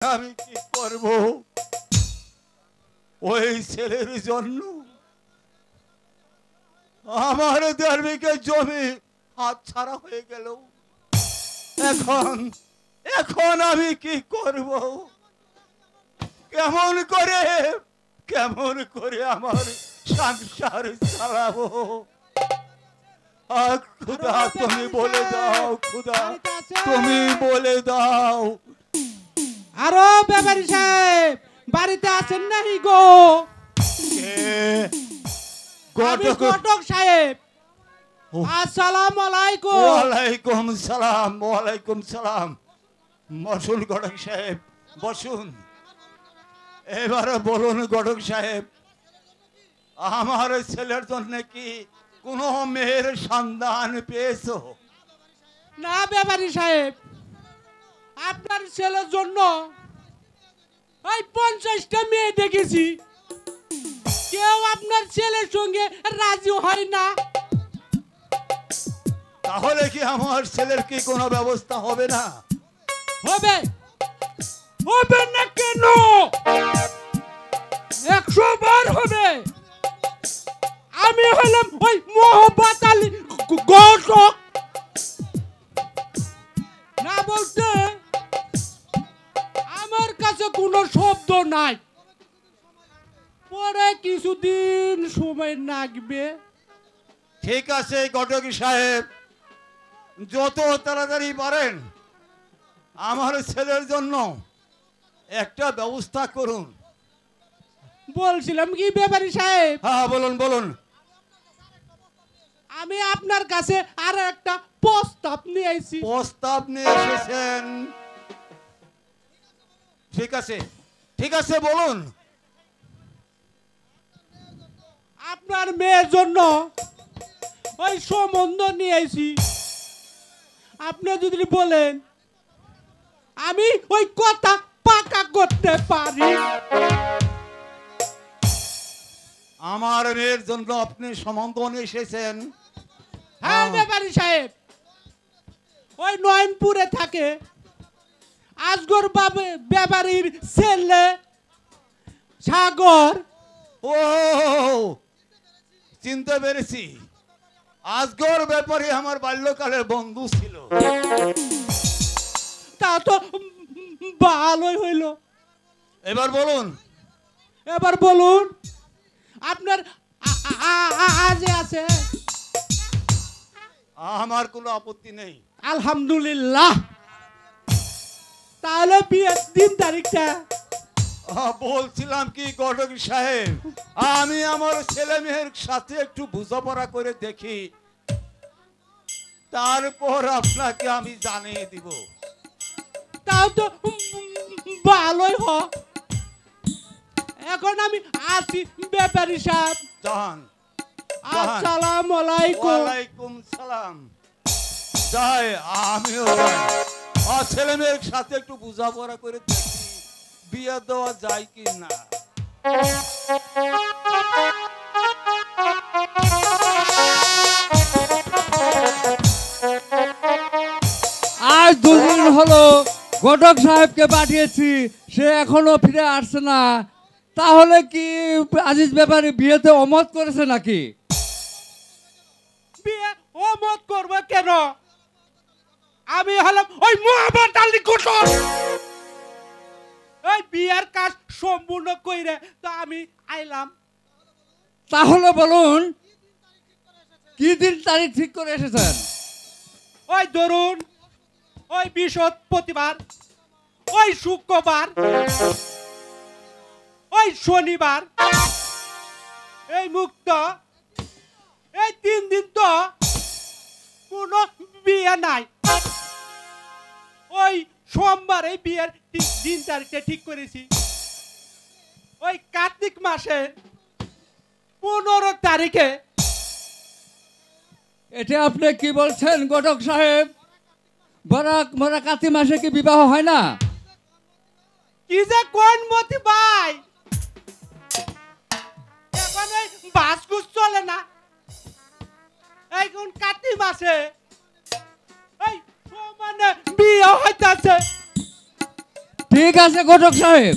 আমি কি করব ওই ছেলের জন্য আমার 1.5 বিঘা জমি হাতছাড়া হয়ে গেল। এখন এখন আমি কি করব? কেমন করে আমার সংসার চালাবো? খুদা তুমি বলে দাও, খুদা তুমি বলে দাও। আরো ব্যাপারী সাহেব বাড়িতে আছেন নাকি গো? ঘটক সাহেব। আসসালামু আলাইকুম। ওয়ালাইকুম সালাম, ওয়ালাইকুম সালাম। বসুন ঘটক সাহেব, বসুন। এবারে বলুন ঘটক সাহেব, আমার ছেলের জন্য কি কোনো মেয়ের সন্ধান পেয়েছো? না ব্যাপারী সাহেব, আপনার ছেলের জন্য ওই 50টা মেয়ে দেখেছি, কেউ আপনার ছেলের সঙ্গে রাজি হয় না। তাহলে কি আমার ছেলের কি কোনো ব্যবস্থা হবে না? হবে হবে না কেন? 100 বার হবে। আমি হলাম ওই মোহাম্মদ আলী ঘটক। না বলতে আমার কাছে কোনো শব্দ নাই। পরে কিছুদিন সময় লাগবে। ঠিক আছে ঘটক সাহেব, যত তাড়াতাড়ি পারেন আমার ছেলের জন্য একটা ব্যবস্থা করুন। বলছিলাম কি ব্যাপারী সাহেব, হ্যাঁ বলুন বলুন। আমি আপনার কাছে আর একটা প্রস্তাব নিয়ে আইছি। প্রস্তাব নিয়ে এসেছেন? ঠিক আছে ঠিক আছে বলুন। আপনার মেয়ের জন্য ওই সম্বন্ধ নিয়ে আইছি। আপনি যদি বলেন আমি ওই কথা পাকা করতে পারি। আমার মেয়ের জন্য আপনি সম্বন্ধ নিয়ে এসেছেন? হ্যাঁ ব্যাপারী সাহেব, ওই নয়নপুরে থাকে আজগর ব্যাপারীর ছেলে সাগর। ও চিনতে পেরেছি, আজগর ব্যাপারী আমার বাল্যকালের বন্ধু ছিল। তা তো ভালোই হইল। এবার বলুন আপনার আজ আছে? আমার কোনো আপত্তি নেই। আলহামদুলিল্লাহ। তাহলে বিয়ের দিন তারিখটা? বলছিলাম কি ঘটক সাহেব, আমি আমার ছেলে মেয়ের সাথে একটু বোঝাপড়া করে দেখি, তারপর আপনাকে আমি জানিয়ে দিব। তাও তো ভালোই হ। এখন আমি আসি ব্যাপারী সাহেব। জান। আসসালামু আলাইকুম। ওয়ালাইকুম সালাম। যাই, আমিও যাই। আর ছেলে মেয়ের সাথে একটু বোঝাপড়া করে দেখি বিয়ে দেওয়া যায় কি না। আজ 2 দিন হলো ঘটক সাহেবকে পাঠিয়েছি, সে এখনো ফিরে আসছে না। তাহলে কি আজিজ ব্যাপারী বিয়েতে অমত করেছে নাকি? বিয়ে অমত করবে কেন? আমি হলাম ওই মোহাম্মদ আলী ঘটক। ওই বিয়ের কাজ সম্পূর্ণ কইরে তো আমি আইলাম। তাহলে বলুন কি দিন তারিখ ঠিক করে এসেছেন? ওই ধরুন ওই বৃহস্পতিবার, ওই শুক্রবার, ওই শনিবার, এই মুক্ত, এই 3 দিন তো কোনো বিয়ে নাই। ওই সোমবার এই বিয়ের দিন তারিখটা ঠিক করেছি। ওই কার্তিক মাসের 15 তারিখে। এটা আপনি কি বলছেন ঘটক সাহেব? মরা কাতি মাসে কি বিবাহ হয় না? কি যে কোন মতি ভাই, এখন এই বাসকুস চলে না। এই কোন কাতি মাসে এই সমানে বিয়ে হইতাছে। ঠিক আছে ঘটক সাহেব,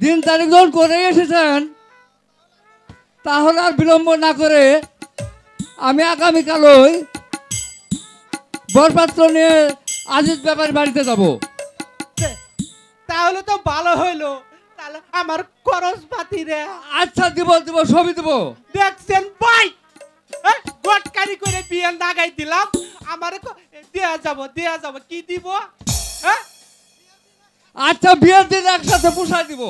দিন তারিখ যখন করে এসেছেন, তাহলে আর বিলম্ব না করে আমি আগামীকালই বরপাত্র নিয়ে আজিজ ব্যাপারী বাড়িতে যাব। তাহলে তো ভালো হইলো, তাহলে আমার খরচ পাতি রে। আচ্ছা, দিব দিব, সবই দিব। দেখছেন ভাই, গটকারি করে বিয়ে লাগাই দিলাম, আমার দেয়া যাব কি দিব? হ্যাঁ আচ্ছা, বিয়ের দিন একসাথে পুষাই দিব।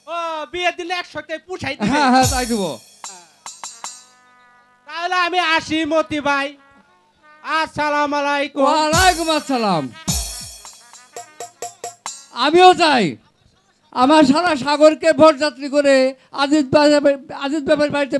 ও বিয়ে দিলে একসাথে পুষাই দিবে। হ্যাঁ হ্যাঁ, তাই দিব। তাহলে আমি আসি মতি ভাই, আসসালামু আলাইকুম। ওয়ালাইকুম আসসালাম। আমিও চাই আমার সারা সাগরকে ভোট যাত্রী করে আজিজ ব্যাপারীর বাড়িতে